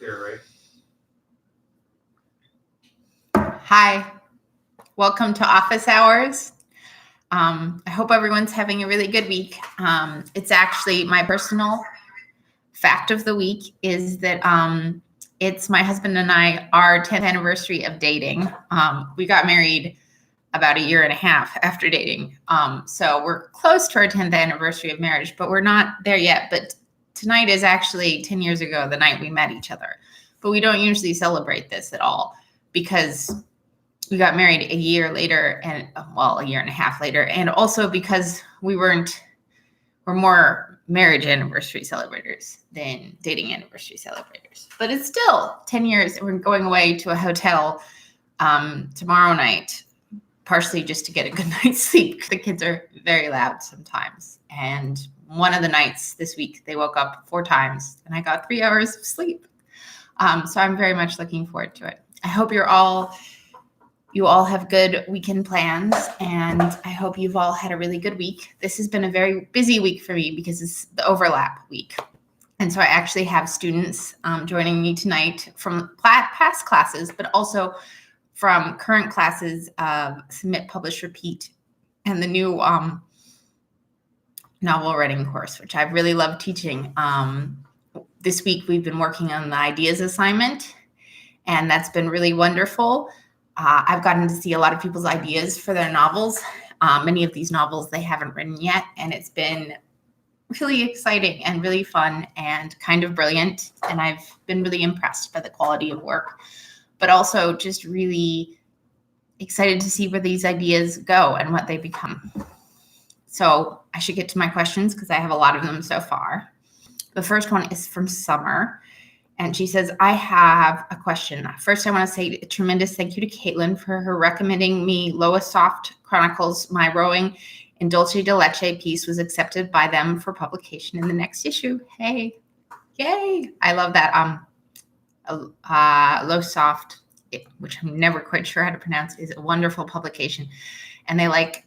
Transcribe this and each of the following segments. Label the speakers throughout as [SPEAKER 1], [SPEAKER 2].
[SPEAKER 1] there, right?
[SPEAKER 2] Hi, welcome to Office Hours. I hope everyone's having a really good week. It's actually my personal fact of the week is that it's my husband and I, our 10th anniversary of dating. We got married about a year and a half after dating. So we're close to our 10th anniversary of marriage, but we're not there yet. But tonight is actually 10 years ago, the night we met each other. But we don't usually celebrate this at all because we got married a year later a year and a half later. And also because we're more marriage anniversary celebrators than dating anniversary celebrators. But it's still 10 years. We're going away to a hotel tomorrow night, partially just to get a good night's sleep. The kids are very loud sometimes. And one of the nights this week, they woke up 4 times and I got 3 hours of sleep. So I'm very much looking forward to it. I hope you all have good weekend plans, and I hope you've all had a really good week. This has been a very busy week for me because it's the overlap week. And so I actually have students joining me tonight from past classes, but also from current classes of Submit, Publish, Repeat, and the new novel writing course, which I've really loved teaching. This week, we've been working on the ideas assignment, and that's been really wonderful. I've gotten to see a lot of people's ideas for their novels. Many of these novels they haven't written yet, and it's been really exciting and really fun and kind of brilliant. And I've been really impressed by the quality of work, but also just really excited to see where these ideas go and what they become. So I should get to my questions because I have a lot of them so far. The first one is from Summer. And she says, I have a question. First, I want to say a tremendous thank you to Caitlin for her recommending me Lowesoft Chronicles. My Rowing in Dulce de Leche piece was accepted by them for publication in the next issue. Hey, yay. I love that. Lowesoft, which I'm never quite sure how to pronounce, is a wonderful publication. And they like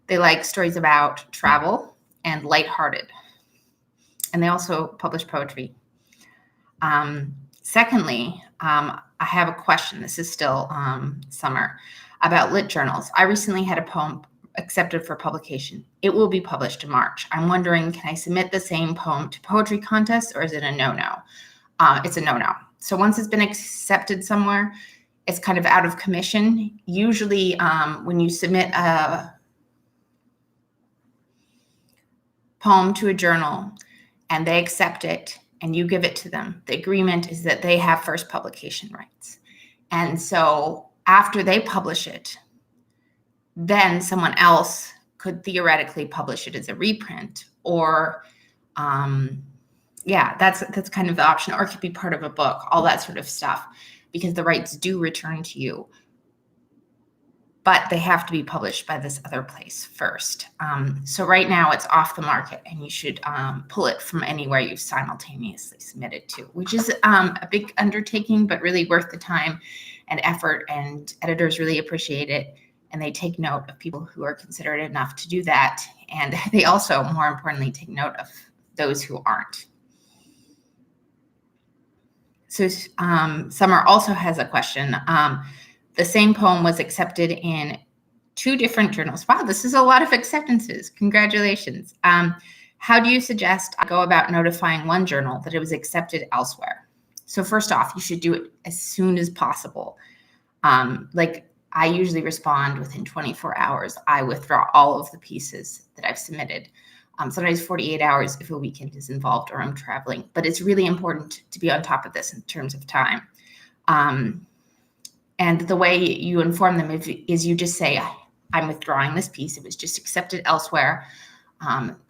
[SPEAKER 2] they like stories about travel and lighthearted. And they also publish poetry. Secondly, I have a question. This is still Summer about lit journals. I recently had a poem accepted for publication. It will be published in March. I'm wondering, can I submit the same poem to poetry contests or is it a no-no? It's a no-no. So once it's been accepted somewhere, it's kind of out of commission. Usually when you submit a poem to a journal and they accept it, and you give it to them, the agreement is that they have first publication rights. And so after they publish it, then someone else could theoretically publish it as a reprint or, that's kind of the option, or it could be part of a book, all that sort of stuff, because the rights do return to you. But they have to be published by this other place first. So right now it's off the market and you should pull it from anywhere you've simultaneously submitted to, which is a big undertaking, but really worth the time and effort, and editors really appreciate it. And they take note of people who are considerate enough to do that. And they also, more importantly, take note of those who aren't. So Summer also has a question. The same poem was accepted in 2 different journals. Wow, this is a lot of acceptances. Congratulations. How do you suggest I go about notifying one journal that it was accepted elsewhere? So first off, you should do it as soon as possible. I usually respond within 24 hours. I withdraw all of the pieces that I've submitted. Sometimes 48 hours if a weekend is involved or I'm traveling. But it's really important to be on top of this in terms of time. And the way you inform them is you just say, I'm withdrawing this piece. It was just accepted elsewhere.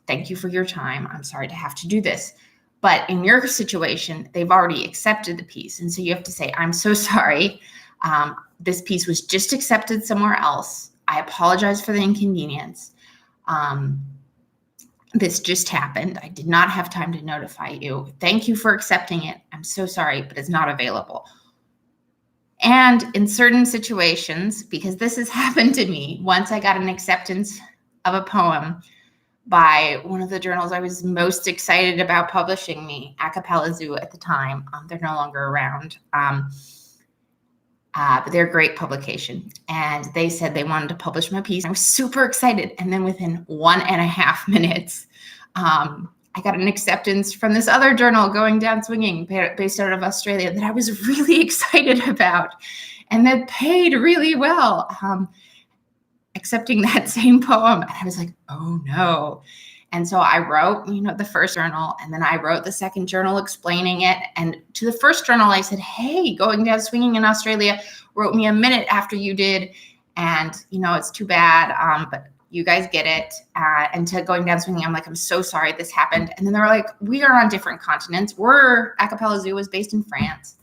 [SPEAKER 2] Thank you for your time. I'm sorry to have to do this. But in your situation, they've already accepted the piece. And so you have to say, I'm so sorry. This piece was just accepted somewhere else. I apologize for the inconvenience. This just happened. I did not have time to notify you. Thank you for accepting it. I'm so sorry, but it's not available. And in certain situations, because this has happened to me, once I got an acceptance of a poem, by one of the journals I was most excited about publishing me, A Cappella Zoo at the time. They're no longer around. But they're a great publication. And they said they wanted to publish my piece. I was super excited. And then within 1.5 minutes, I got an acceptance from this other journal, Going Down Swinging, based out of Australia, that I was really excited about and that paid really well, accepting that same poem. And I was like, oh no. And so I wrote, the first journal, and then I wrote the second journal explaining it. And to the first journal, I said, hey, Going Down Swinging in Australia wrote me a minute after you did. And, it's too bad, but you guys get it. And to Going Down Swinging, I'm like, I'm so sorry this happened. And then they were like, we are on different continents. A Cappella Zoo was based in France.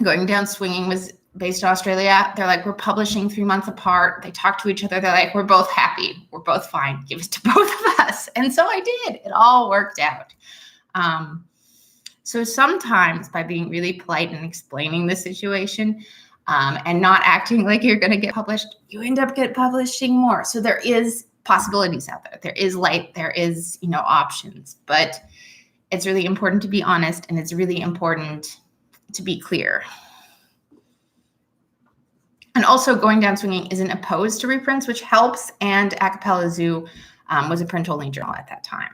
[SPEAKER 2] Going Down Swinging was based in Australia. They're like, we're publishing 3 months apart. They talk to each other. They're like, we're both happy. We're both fine. Give it to both of us. And so I did. It all worked out. So sometimes by being really polite and explaining the situation and not acting like you're going to get published, you end up publishing more. So there is possibilities out there. There is light. There is, options. But it's really important to be honest, and it's really important to be clear. And also, Going Down Swinging isn't opposed to reprints, which helps. And A Cappella Zoo was a print-only journal at that time.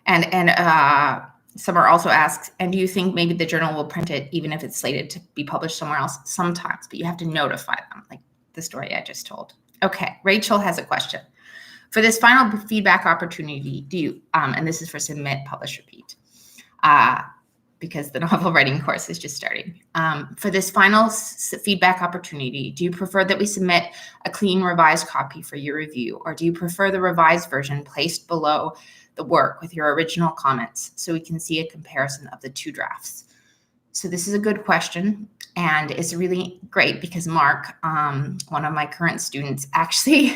[SPEAKER 2] And Summer also asks, and do you think maybe the journal will print it even if it's slated to be published somewhere else? Sometimes, but you have to notify them, like the story I just told. Okay, Rachel has a question. For this final feedback opportunity, do you, and this is for submit, publish, repeat, because the novel writing course is just starting. For this final feedback opportunity, do you prefer that we submit a clean revised copy for your review, or do you prefer the revised version placed below the work with your original comments so we can see a comparison of the two drafts? So this is a good question, and it's really great because Mark, one of my current students, actually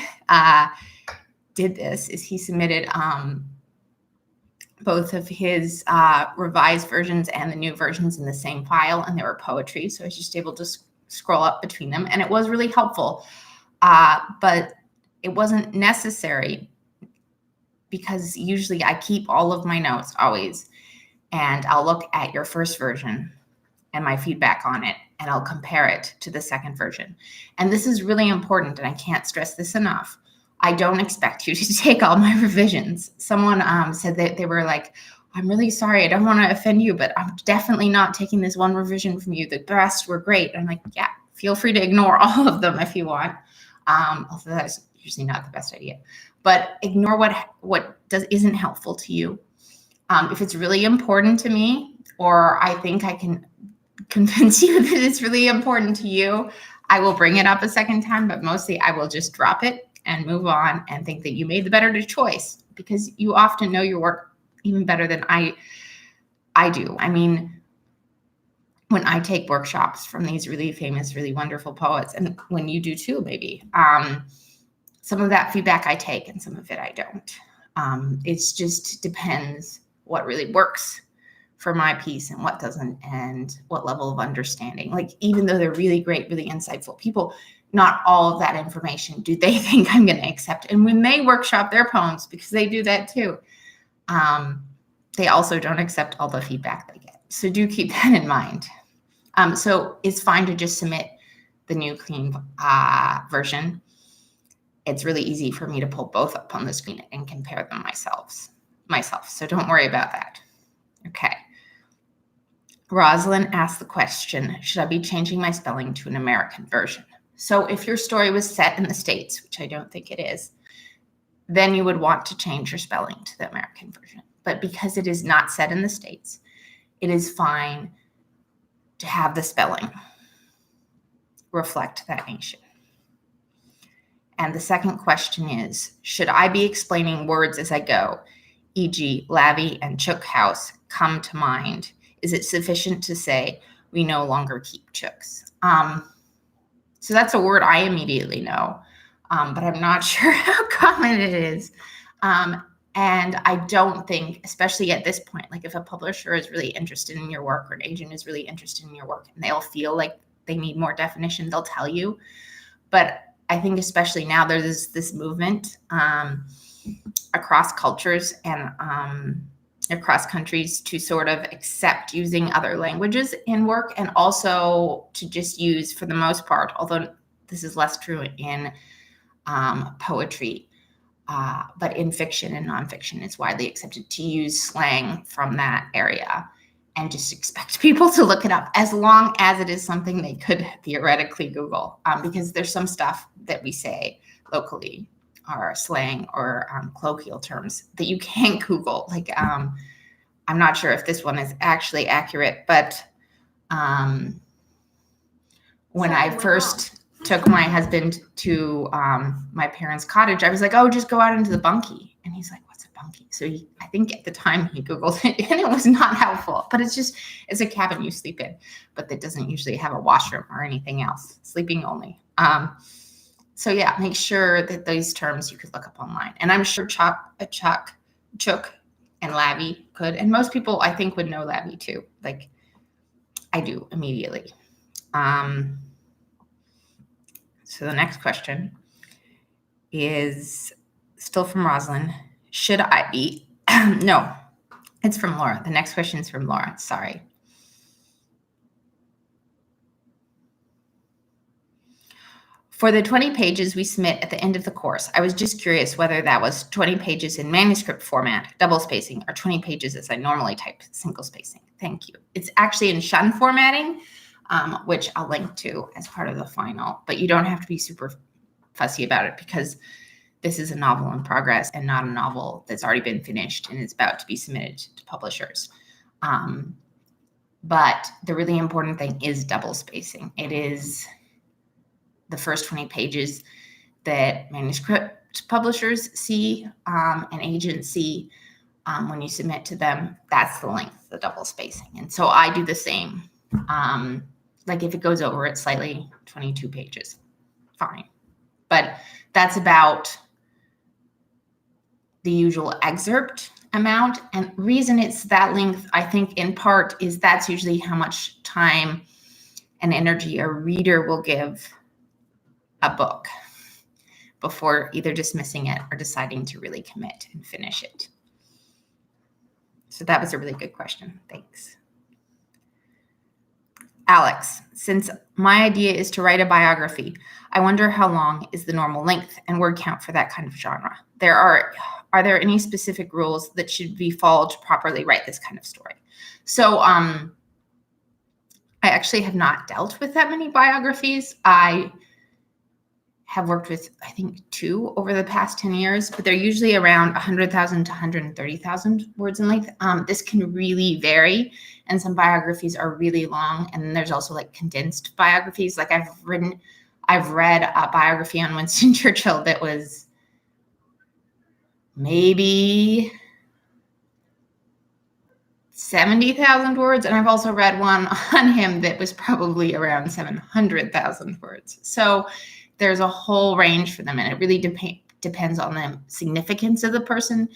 [SPEAKER 2] did this. Is he submitted both of his revised versions and the new versions in the same file, and they were poetry. So I was just able to scroll up between them, and it was really helpful. But it wasn't necessary because usually I keep all of my notes always, and I'll look at your first version and my feedback on it, and I'll compare it to the second version. And this is really important, and I can't stress this enough. I don't expect you to take all my revisions. Someone said that they were like, I'm really sorry, I don't want to offend you, but I'm definitely not taking this one revision from you. The rest were great. I'm like, yeah, feel free to ignore all of them if you want. Although that's usually not the best idea. But ignore what isn't helpful to you. If it's really important to me, or I think I can convince you that it's really important to you, I will bring it up a second time, but mostly I will just drop it and move on and think that you made the better choice, because you often know your work even better than I do. I mean, when I take workshops from these really famous, really wonderful poets, and when you do too, maybe, some of that feedback I take and some of it I don't. It just depends what really works for my piece and what doesn't, and what level of understanding. Like, even though they're really great, really insightful people, not all of that information do they think I'm going to accept. And when they workshop their poems, because they do that too, they also don't accept all the feedback they get. So do keep that in mind. So it's fine to just submit the new clean version. It's really easy for me to pull both up on the screen and compare them myself. So don't worry about that. Okay. Rosalind asked the question, should I be changing my spelling to an American version? So if your story was set in the States, which I don't think it is, then you would want to change your spelling to the American version. But because it is not set in the States, it is fine to have the spelling reflect that nation. And the second question is, should I be explaining words as I go, e.g. Lavvy and Chook House come to mind? Is it sufficient to say we no longer keep chooks? So that's a word I immediately know, but I'm not sure how common it is. And I don't think, especially at this point, like if a publisher is really interested in your work or an agent is really interested in your work and they'll feel like they need more definition, they'll tell you. But I think especially now there's this movement across cultures and across countries to sort of accept using other languages in work, and also to just use, for the most part, although this is less true in poetry, but in fiction and nonfiction, it's widely accepted to use slang from that area and just expect people to look it up, as long as it is something they could theoretically Google, because there's some stuff that we say locally or slang or colloquial terms that you can't Google. Like, I'm not sure if this one is actually accurate, but when I first took my husband to my parents' cottage, I was like, oh, just go out into the bunkie. And he's like, what's a bunkie? So I think at the time he Googled it, and it was not helpful. But it's a cabin you sleep in, but that doesn't usually have a washroom or anything else, sleeping only. So yeah, make sure that these terms you could look up online. And I'm sure Chook, and Labby could. And most people, I think, would know Labby too. Like, I do immediately. So the next question is still from Rosalind. Should I be? No, it's from Laura. The next question is from Laura. Sorry. For the 20 pages we submit at the end of the course, I was just curious whether that was 20 pages in manuscript format, double spacing, or 20 pages as I normally type, single spacing. Thank you. It's actually in Shun formatting, which I'll link to as part of the final, but you don't have to be super fussy about it because this is a novel in progress and not a novel that's already been finished and is about to be submitted to publishers. But the really important thing is double spacing. It is the first 20 pages that manuscript publishers see and agents see when you submit to them. That's the length, the double spacing. And so I do the same. Like if it goes over it slightly, 22 pages, fine. But that's about the usual excerpt amount. And reason it's that length, I think in part, is that's usually how much time and energy a reader will give a book before either dismissing it or deciding to really commit and finish it. So that was a really good question. Thanks. Alex, since my idea is to write a biography, I wonder how long is the normal length and word count for that kind of genre? Are there any specific rules that should be followed to properly write this kind of story? So I actually have not dealt with that many biographies. I have worked with, I think, 2 over the past 10 years, but they're usually around 100,000 to 130,000 words in length. This can really vary, and some biographies are really long, and then there's also like condensed biographies. Like I've read a biography on Winston Churchill that was maybe 70,000 words, and I've also read one on him that was probably around 700,000 words. So there's a whole range for them, and it really depends on the significance of the person,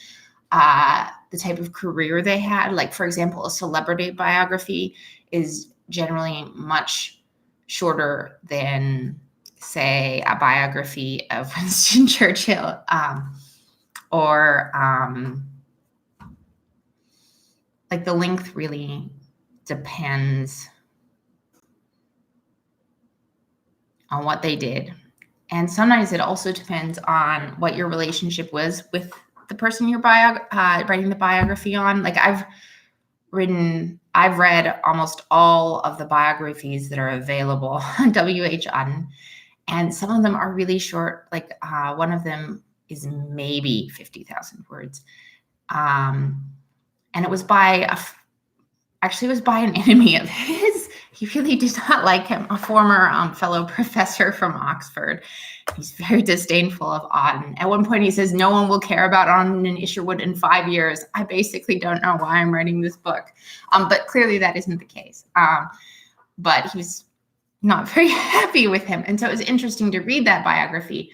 [SPEAKER 2] the type of career they had. Like, for example, a celebrity biography is generally much shorter than, say, a biography of Winston Churchill, like the length really depends on what they did. And sometimes it also depends on what your relationship was with the person you're writing the biography on. Like I've read almost all of the biographies that are available on W.H. Auden, and some of them are really short. Like one of them is maybe 50,000 words. And it was by an enemy of his. He really did not like him, a former fellow professor from Oxford. He's very disdainful of Auden. At one point he says, no one will care about Auden and Isherwood in 5 years. I basically don't know why I'm writing this book. But clearly that isn't the case. But he was not very happy with him. And so it was interesting to read that biography.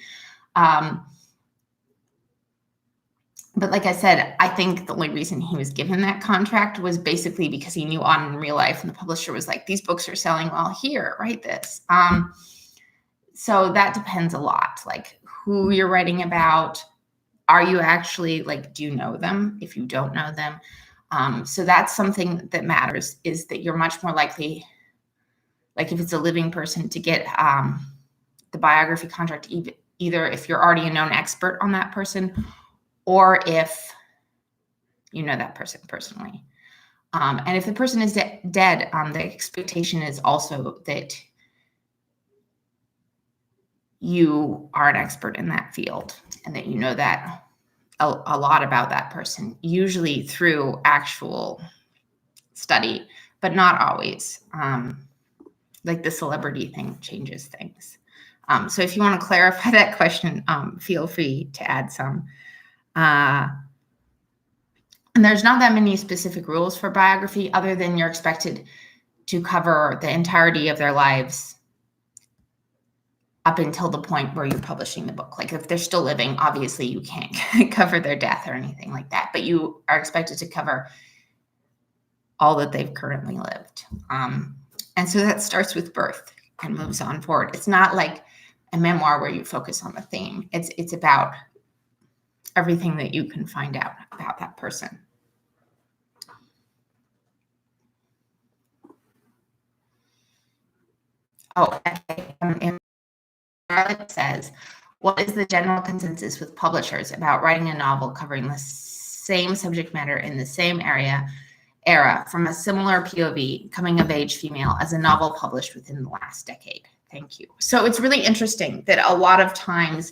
[SPEAKER 2] But like I said, I think the only reason he was given that contract was basically because he knew on in real life, and the publisher was like, these books are selling well, here, write this. So that depends a lot, like who you're writing about. Are you actually, like, do you know them if you don't know them? So that's something that matters, is that you're much more likely, like if it's a living person, to get the biography contract either if you're already a known expert on that person or if you know that person personally. And if the person is dead, the expectation is also that you are an expert in that field and that you know that a lot about that person, usually through actual study, but not always. Like the celebrity thing changes things. So if you want to clarify that question, feel free to add some. And there's not that many specific rules for biography other than you're expected to cover the entirety of their lives up until the point where you're publishing the book. Like if they're still living, obviously you can't cover their death or anything like that, but you are expected to cover all that they've currently lived. And so that starts with birth and moves on forward. It's not like a memoir where you focus on the theme. It's about everything that you can find out about that person. Oh, okay. And Charlotte says, what is the general consensus with publishers about writing a novel covering the same subject matter in the same era from a similar POV, coming of age female, as a novel published within the last decade? Thank you. So it's really interesting that a lot of times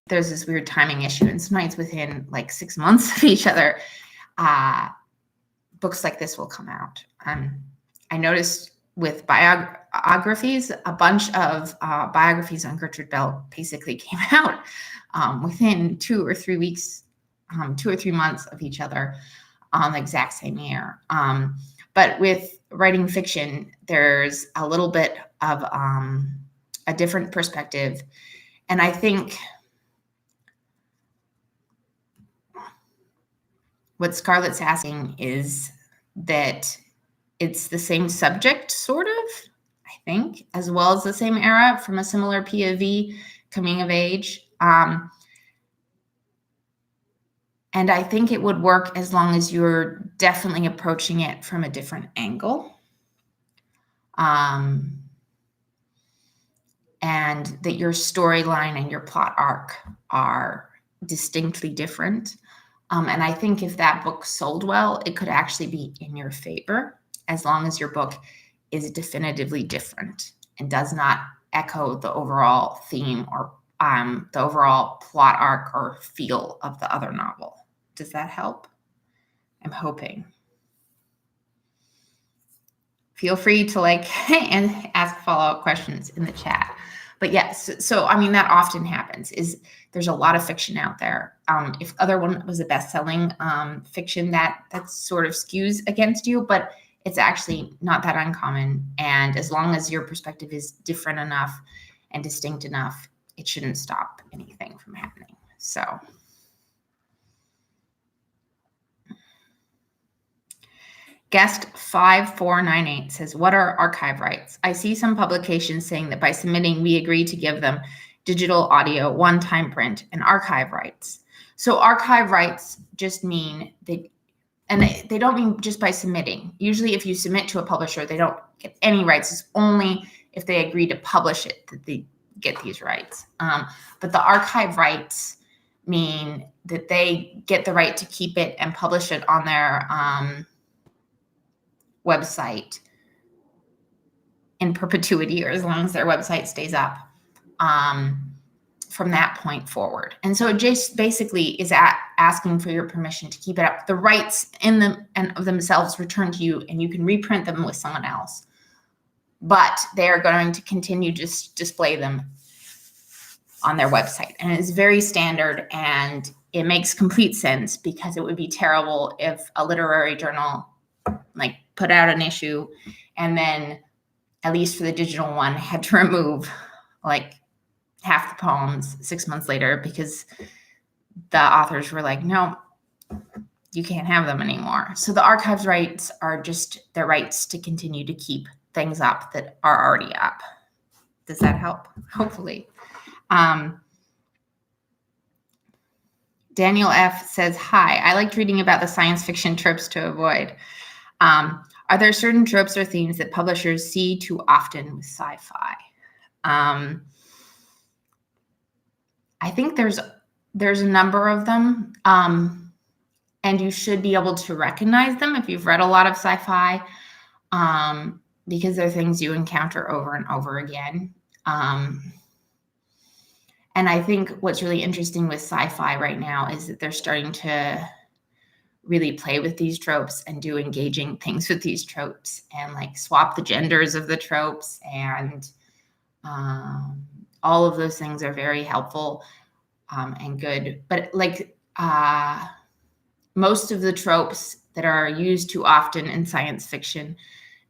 [SPEAKER 2] there's this weird timing issue, and sometimes within like 6 months of each other, books like this will come out. I noticed with biographies, a bunch of biographies on Gertrude Bell basically came out within 2 or 3 weeks, 2 or 3 months of each other on the exact same year. But with writing fiction, there's a little bit of a different perspective. And I think what Scarlett's asking is that it's the same subject, sort of, I think, as well as the same era from a similar POV, coming of age. And I think it would work as long as you're definitely approaching it from a different angle. And that your storyline and your plot arc are distinctly different. And I think if that book sold well, it could actually be in your favor, as long as your book is definitively different and does not echo the overall theme or the overall plot arc or feel of the other novel. Does that help? I'm hoping. Feel free to and ask follow-up questions in the chat. But yes, so I mean, that often happens, is there's a lot of fiction out there. If Other One was a best-selling fiction, that sort of skews against you, but it's actually not that uncommon. And as long as your perspective is different enough and distinct enough, it shouldn't stop anything from happening. So Guest 5498 says, what are archive rights? I see some publications saying that by submitting, we agree to give them digital, audio, one-time print, and archive rights. So archive rights just mean that, and they don't mean just by submitting. Usually if you submit to a publisher, they don't get any rights. It's only if they agree to publish it that they get these rights. But the archive rights mean that they get the right to keep it and publish it on their website in perpetuity, or as long as their website stays up from that point forward. And so it just basically is asking for your permission to keep it up. The rights in them and of themselves return to you, and you can reprint them with someone else, but they are going to continue to display them on their website. And it's very standard, and it makes complete sense, because it would be terrible if a literary journal put out an issue and then, at least for the digital one, had to remove half the poems 6 months later because the authors were like, no, you can't have them anymore. So the archives rights are just their rights to continue to keep things up that are already up. Does that help? Hopefully. Daniel F. says, hi, I liked reading about the science fiction tropes to avoid. Are there certain tropes or themes that publishers see too often with sci-fi? I think there's a number of them, and you should be able to recognize them if you've read a lot of sci-fi, because they're things you encounter over and over again. And I think what's really interesting with sci-fi right now is that they're starting to really play with these tropes and do engaging things with these tropes and like swap the genders of the tropes, and all of those things are very helpful and good. But like most of the tropes that are used too often in science fiction,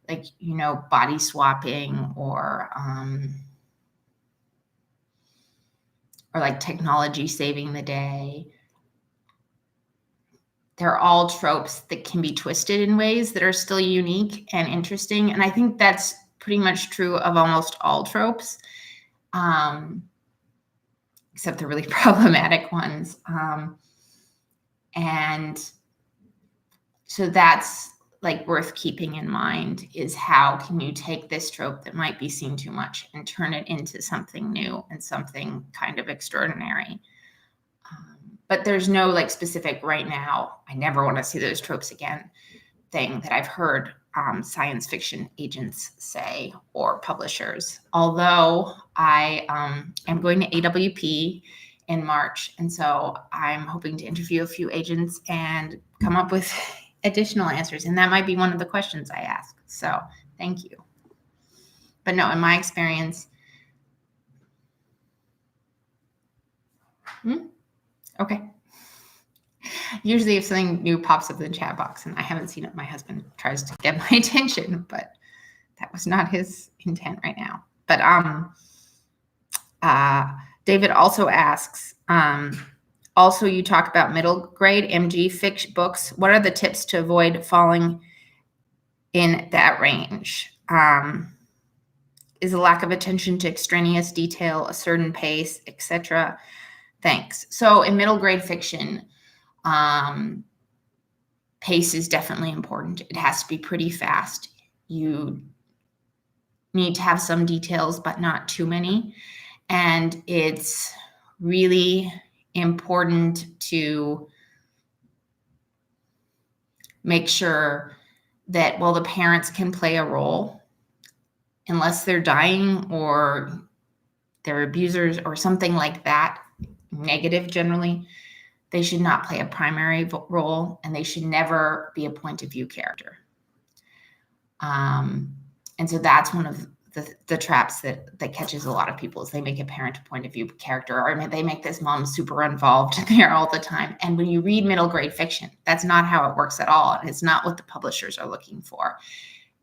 [SPEAKER 2] like, you know, body swapping or like technology saving the day, they're all tropes that can be twisted in ways that are still unique and interesting. And I think that's pretty much true of almost all tropes, except the really problematic ones. And so that's like worth keeping in mind, is how can you take this trope that might be seen too much and turn it into something new and something kind of extraordinary. But there's no like specific right now, I never want to see those tropes again thing that I've heard science fiction agents say or publishers. Although I am going to AWP in March. And so I'm hoping to interview a few agents and come up with additional answers. And that might be one of the questions I ask. So thank you. But no, in my experience, okay. Usually if something new pops up in the chat box and I haven't seen it, my husband tries to get my attention, but that was not his intent right now. But David also asks, also you talk about middle grade MG fiction books. What are the tips to avoid falling in that range? Is a lack of attention to extraneous detail, a certain pace, etc.? Thanks. So in middle grade fiction, pace is definitely important. It has to be pretty fast. You need to have some details, but not too many. And it's really important to make sure that, well, the parents can play a role, unless they're dying or they're abusers or something like that, negative generally. They should not play a primary role, and they should never be a point of view character. And so that's one of the traps that catches a lot of people, is they make a parent a point of view character, or they make this mom super involved there all the time. And when you read middle grade fiction, that's not how it works at all. And it's not what the publishers are looking for.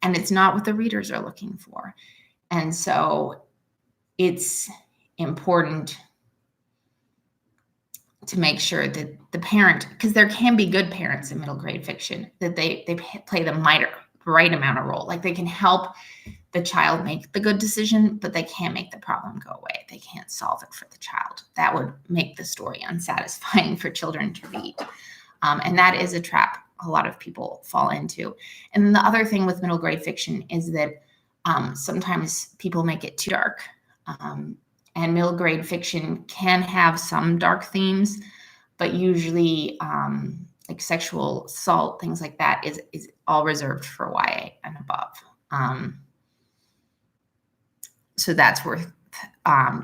[SPEAKER 2] And it's not what the readers are looking for. And so it's important to make sure that the parent, because there can be good parents in middle grade fiction, that they play the right amount of role. Like they can help the child make the good decision, but they can't make the problem go away. They can't solve it for the child. That would make the story unsatisfying for children to read. And that is a trap a lot of people fall into. And then the other thing with middle grade fiction is that sometimes people make it too dark. And middle grade fiction can have some dark themes, but usually like sexual assault, things like that is all reserved for YA and above. So that's worth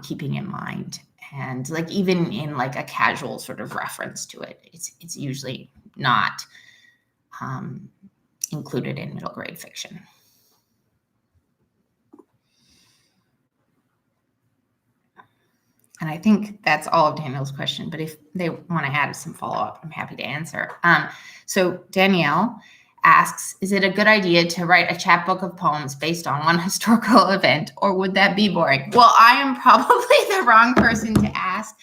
[SPEAKER 2] keeping in mind. And like even in like a casual sort of reference to it, it's usually not included in middle grade fiction. And I think that's all of Daniel's question, but if they want to add some follow-up, I'm happy to answer. So Danielle asks, is it a good idea to write a chapbook of poems based on one historical event, or would that be boring? Well, I am probably the wrong person to ask.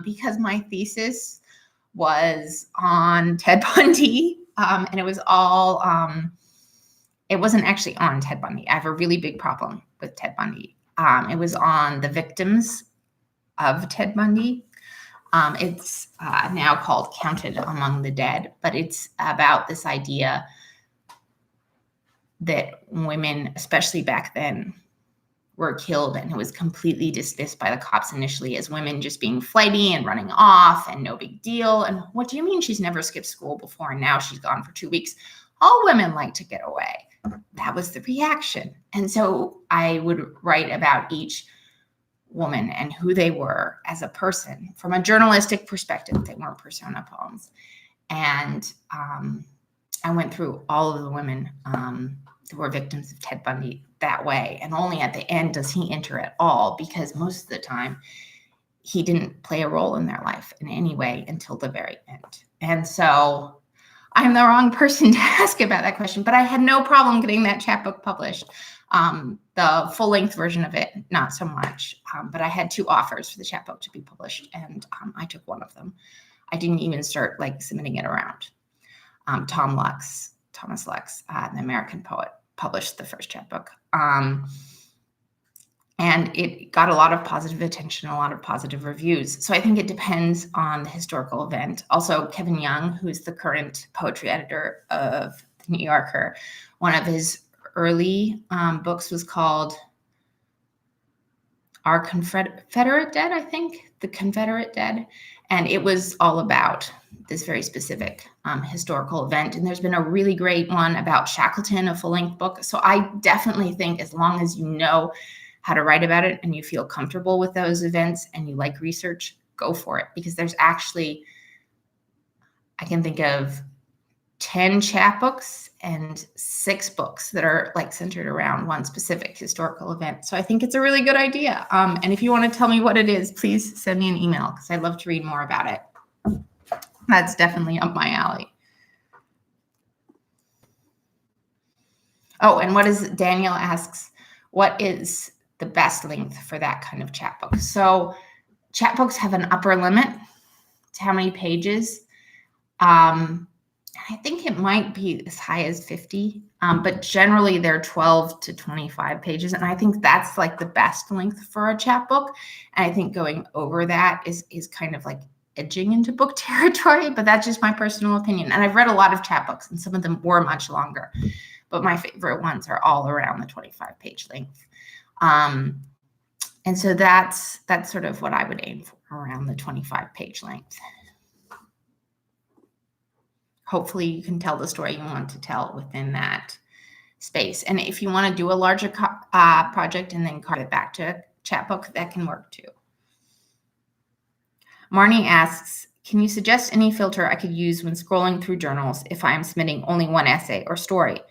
[SPEAKER 2] because my thesis was on Ted Bundy, and it was all, it wasn't actually on Ted Bundy. I have a really big problem with Ted Bundy. It was on the victims of Ted Bundy. It's now called Counted Among the Dead, but it's about this idea that women, especially back then, were killed, and it was completely dismissed by the cops initially as women just being flighty and running off and no big deal. And what do you mean she's never skipped school before and now she's gone for 2 weeks? All women like to get away. That was the reaction. And so I would write about each woman and who they were as a person from a journalistic perspective. They weren't persona poems. And I went through all of the women that were victims of Ted Bundy that way. And only at the end does he enter at all, because most of the time he didn't play a role in their life in any way until the very end. And so I'm the wrong person to ask about that question, but I had no problem getting that chapbook published. The full-length version of it, not so much, but I had 2 offers for the chapbook to be published, and I took one of them. I didn't even start submitting it around. Thomas Lux, the American poet, published the first chapbook. And it got a lot of positive attention, a lot of positive reviews. So I think it depends on the historical event. Also, Kevin Young, who's the current poetry editor of The New Yorker, one of his early books was called Our Confederate Dead, I think, The Confederate Dead. And it was all about this very specific historical event. And there's been a really great one about Shackleton, a full-length book. So I definitely think as long as you know how to write about it and you feel comfortable with those events and you like research, go for it. Because there's actually, I can think of 10 chapbooks and 6 books that are centered around one specific historical event. So I think it's a really good idea. And if you want to tell me what it is, please send me an email, because I'd love to read more about it. That's definitely up my alley. Oh, and Daniel asks, what is the best length for that kind of chapbook? So chapbooks have an upper limit to how many pages. I think it might be as high as 50, but generally they're 12 to 25 pages. And I think that's the best length for a chapbook. And I think going over that is kind of edging into book territory, but that's just my personal opinion. And I've read a lot of chapbooks, and some of them were much longer, but my favorite ones are all around the 25-page length. And so that's sort of what I would aim for, around the 25-page length. Hopefully you can tell the story you want to tell within that space. And if you want to do a larger project and then carve it back to a chapbook, that can work too. Marnie asks, can you suggest any filter I could use when scrolling through journals if I am submitting only one essay or story?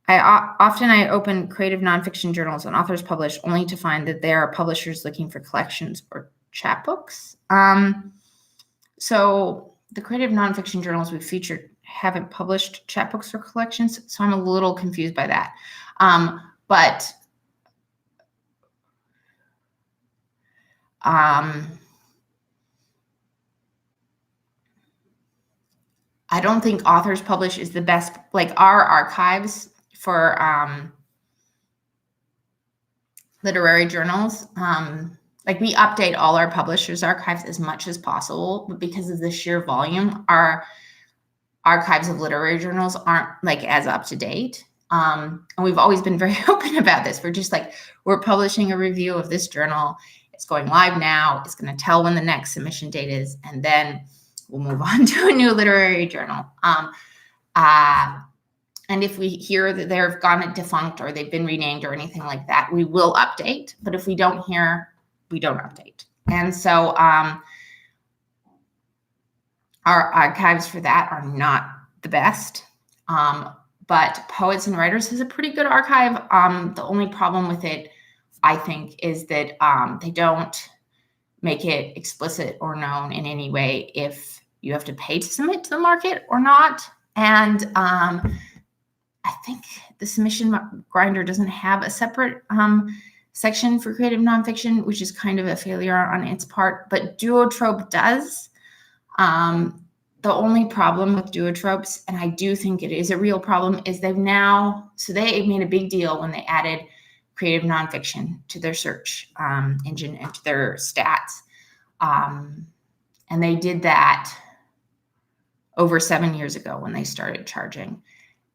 [SPEAKER 2] Often I open creative nonfiction journals and authors publish only to find that there are publishers looking for collections or chapbooks. So the creative nonfiction journals we've featured haven't published chapbooks or collections, so I'm a little confused by that. But I don't think authors publish is the best. Our archives for literary journals, we update all our publishers' archives as much as possible, but because of the sheer volume, our archives of literary journals aren't as up to date. And we've always been very open about this. We're just we're publishing a review of this journal. It's going live now. It's going to tell when the next submission date is, and then we'll move on to a new literary journal. And if we hear that they've gone defunct or they've been renamed or anything like that, we will update. But if we don't hear, we don't update. And so our archives for that are not the best. But Poets and Writers has a pretty good archive. The only problem with it, I think, is that they don't make it explicit or known in any way if you have to pay to submit to the market or not. And I think the submission grinder doesn't have a separate section for creative nonfiction, which is kind of a failure on its part, but Duotrope does. The only problem with Duotropes, and I do think it is a real problem, is they made a big deal when they added creative nonfiction to their search engine and to their stats. And they did that over 7 years ago when they started charging.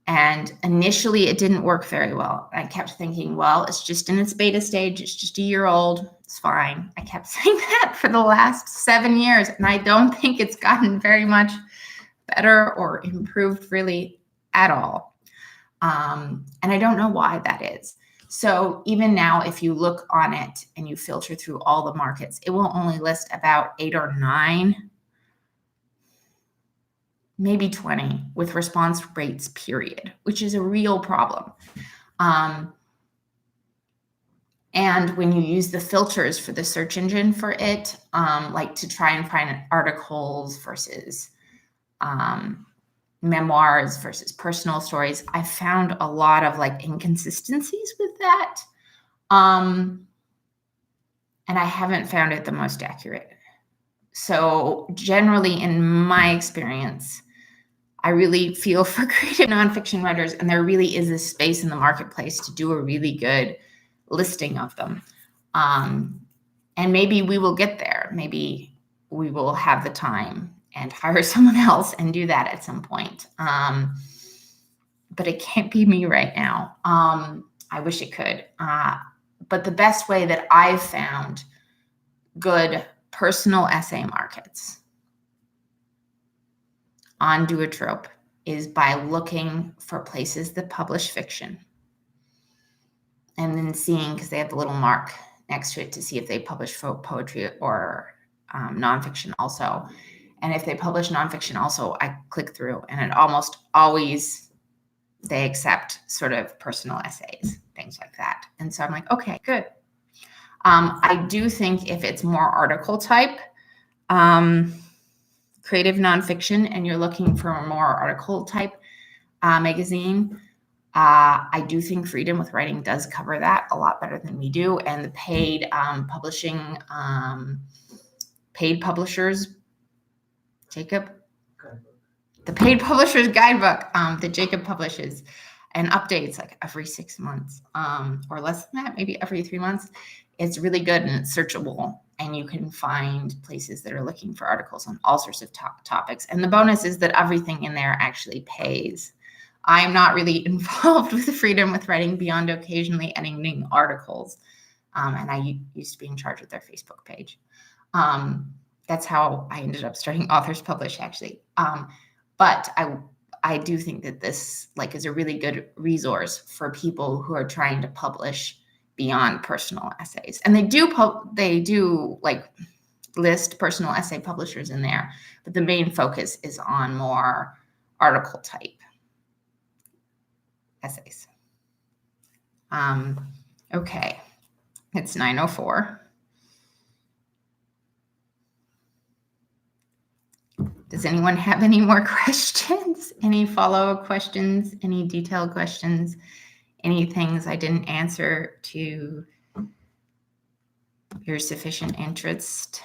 [SPEAKER 2] And initially it didn't work very well. I kept thinking, well, it's just in its beta stage. It's just a year old. It's fine. I kept saying that for the last 7 years, and I don't think it's gotten very much better or improved really at all. And I don't know why that is. So even now, if you look on it and you filter through all the markets, it will only list about 8 or 9, maybe 20 with response rates, period, which is a real problem. And when you use the filters for the search engine for it, like to try and find articles versus memoirs versus personal stories, I found a lot of like inconsistencies with that. And I haven't found it the most accurate. So generally, in my experience, I really feel for creative nonfiction writers, and there really is a space in the marketplace to do a really good listing of them. And maybe we will get there. Maybe we will have the time and hire someone else and do that at some point. But it can't be me right now. I wish it could. But the best way that I've found good personal essay markets on Duotrope is by looking for places that publish fiction and then seeing, because they have the little mark next to it, to see if they publish folk poetry or nonfiction also. And if they publish nonfiction also, I click through, and it almost always, they accept sort of personal essays, things like that. And so I'm like, okay, good. I do think if it's more article type, creative nonfiction, and you're looking for a more article type magazine, I do think Freedom with Writing does cover that a lot better than we do. And the paid publishing, paid publishers, Jacob, the paid publishers guidebook that Jacob publishes and updates like every 6 months or less than that, maybe every 3 months. It's really good and it's searchable, and you can find places that are looking for articles on all sorts of topics. And the bonus is that everything in there actually pays. I'm not really involved with Freedom with Writing beyond occasionally editing articles. And I used to be in charge of their Facebook page. That's how I ended up starting Authors Publish, actually. But I do think that this is a really good resource for people who are trying to publish beyond personal essays. And they do list personal essay publishers in there, but the main focus is on more article type essays. Okay, it's 9:04. Does anyone have any more questions? Any follow-up questions? Any detailed questions? Any things I didn't answer to your sufficient interest?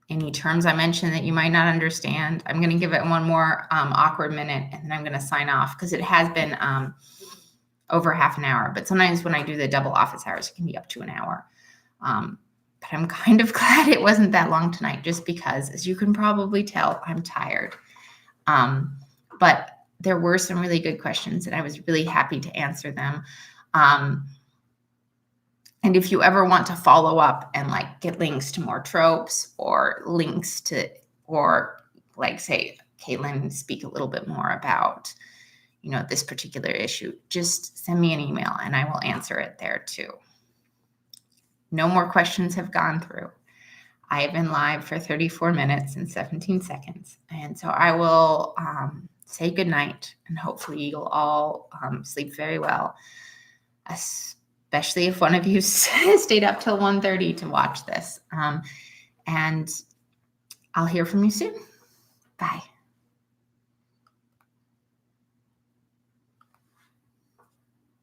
[SPEAKER 2] Any terms I mentioned that you might not understand? I'm going to give it one more awkward minute, and then I'm going to sign off, because it has been over half an hour. But sometimes when I do the double office hours, it can be up to an hour. But I'm kind of glad it wasn't that long tonight, just because, as you can probably tell, I'm tired. But there were some really good questions, and I was really happy to answer them. And if you ever want to follow up and get links to more tropes, or links to, or say, Caitlin, speak a little bit more about, this particular issue, just send me an email and I will answer it there too. No more questions have gone through. I have been live for 34 minutes and 17 seconds. And so I will say goodnight, and hopefully you'll all sleep very well, especially if one of you stayed up till 1:30 to watch this. And I'll hear from you soon. Bye.